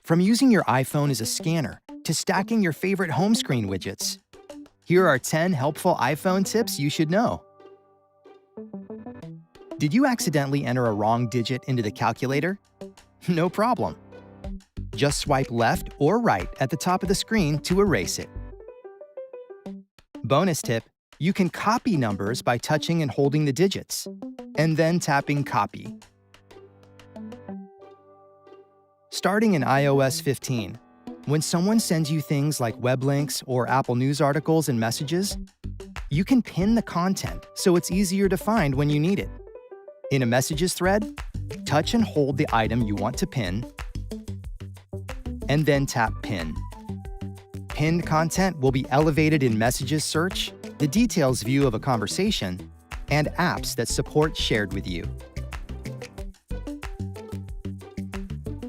From using your iPhone as a scanner to stacking your favorite home screen widgets, here are 10 helpful iPhone tips you should know. Did you accidentally enter a wrong digit into the calculator? No problem. Just swipe left or right at the top of the screen to erase it. Bonus tip: you can copy numbers by touching and holding the digits, and then tapping Copy. Starting in iOS 15, when someone sends you things like web links or Apple News articles and messages, you can pin the content so it's easier to find when you need it. In a messages thread, touch and hold the item you want to pin, and then tap Pin. Pinned content will be elevated in Messages search, the Details view of a conversation, and apps that support Shared with You.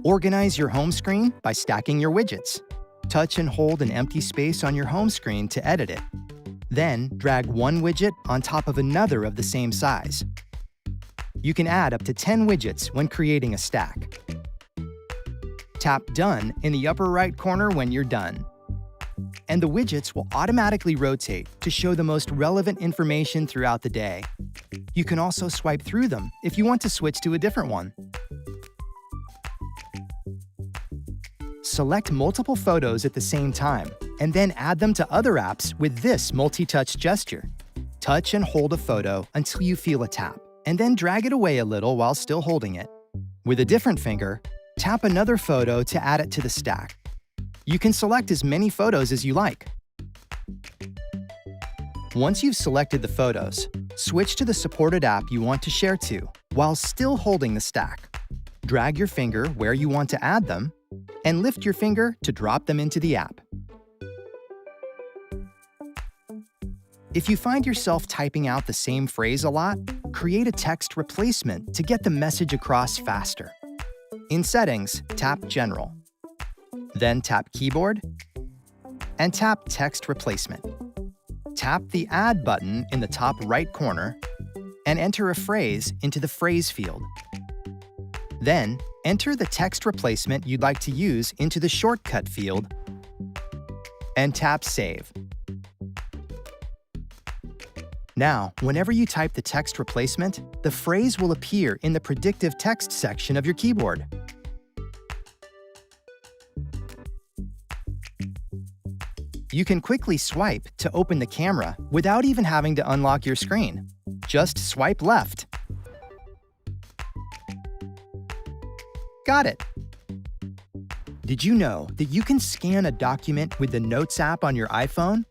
Organize your home screen by stacking your widgets. Touch and hold an empty space on your home screen to edit it. Then drag one widget on top of another of the same size. You can add up to 10 widgets when creating a stack. Tap Done in the upper right corner when you're done. And the widgets will automatically rotate to show the most relevant information throughout the day. You can also swipe through them if you want to switch to a different one. Select multiple photos at the same time, and then add them to other apps with this multi-touch gesture. Touch and hold a photo until you feel a tap, and then drag it away a little while still holding it. With a different finger, tap another photo to add it to the stack. You can select as many photos as you like. Once you've selected the photos, switch to the supported app you want to share to while still holding the stack. Drag your finger where you want to add them, and lift your finger to drop them into the app. If you find yourself typing out the same phrase a lot, create a text replacement to get the message across faster. In Settings, tap General. Then tap Keyboard, and tap Text Replacement. Tap the Add button in the top right corner, and enter a phrase into the Phrase field. Then, enter the text replacement you'd like to use into the Shortcut field, and tap Save. Now, whenever you type the text replacement, the phrase will appear in the predictive text section of your keyboard. You can quickly swipe to open the camera without even having to unlock your screen. Just swipe left. Got it! Did you know that you can scan a document with the Notes app on your iPhone?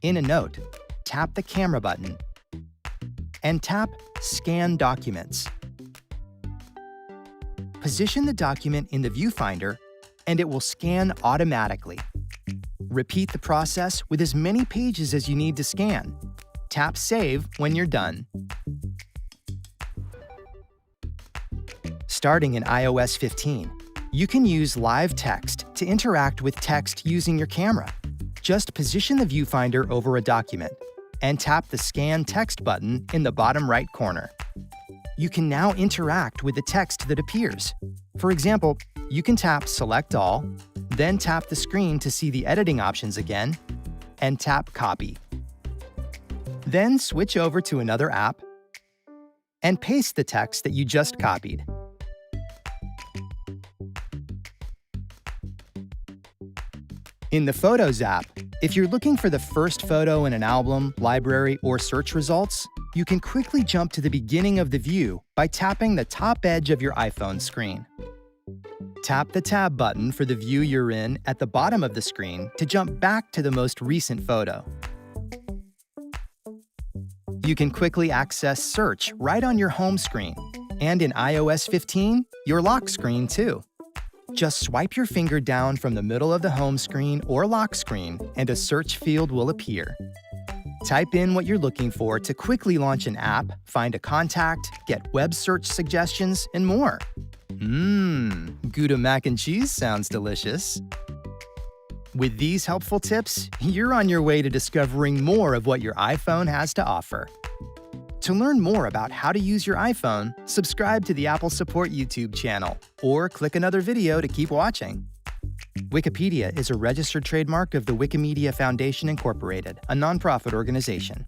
In a note, tap the camera button and tap Scan Documents. Position the document in the viewfinder and it will scan automatically. Repeat the process with as many pages as you need to scan. Tap Save when you're done. Starting in iOS 15, you can use live text to interact with text using your camera. Just position the viewfinder over a document and tap the Scan Text button in the bottom right corner. You can now interact with the text that appears. For example, you can tap Select All, then tap the screen to see the editing options again, and tap Copy. Then switch over to another app and paste the text that you just copied. In the Photos app, if you're looking for the first photo in an album, library, or search results, you can quickly jump to the beginning of the view by tapping the top edge of your iPhone screen. Tap the Tab button for the view you're in at the bottom of the screen to jump back to the most recent photo. You can quickly access Search right on your home screen, and in iOS 15, your lock screen too. Just swipe your finger down from the middle of the home screen or lock screen, and a search field will appear. Type in what you're looking for to quickly launch an app, find a contact, get web search suggestions, and more. Gouda mac and cheese sounds delicious. With these helpful tips, you're on your way to discovering more of what your iPhone has to offer. To learn more about how to use your iPhone, subscribe to the Apple Support YouTube channel, or click another video to keep watching. Wikipedia is a registered trademark of the Wikimedia Foundation, Incorporated, a nonprofit organization.